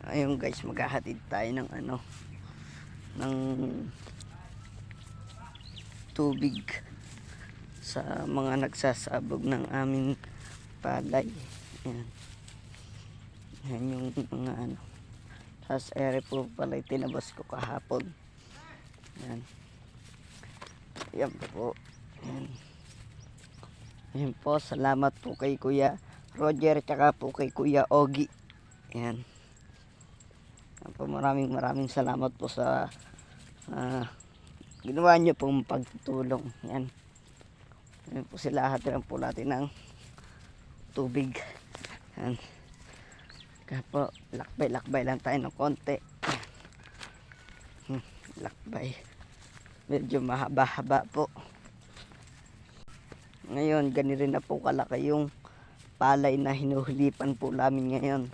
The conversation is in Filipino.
Ayun guys, maghahatid tayo ng ng tubig sa mga nagsasabog ng aming palay. Ayan. Ayan yung mga tas ere po pala tinabas ko kahapon. Ayan. Ayan po. Ayan. Ayan po, salamat po kay Kuya Roger tsaka po kay Kuya Ogie. Ayan. Ayan po, maraming salamat po sa ginawa niyo pong pagtulong. Ayan. Ayan po sila, hatiran po natin ng tubig. Ayan. Kaya po, lakbay lang tayo ng konti. Lakbay. Medyo mahaba-haba po. Ngayon, ganito rin na po kalaki yung palay na hinuhulipan po namin ngayon.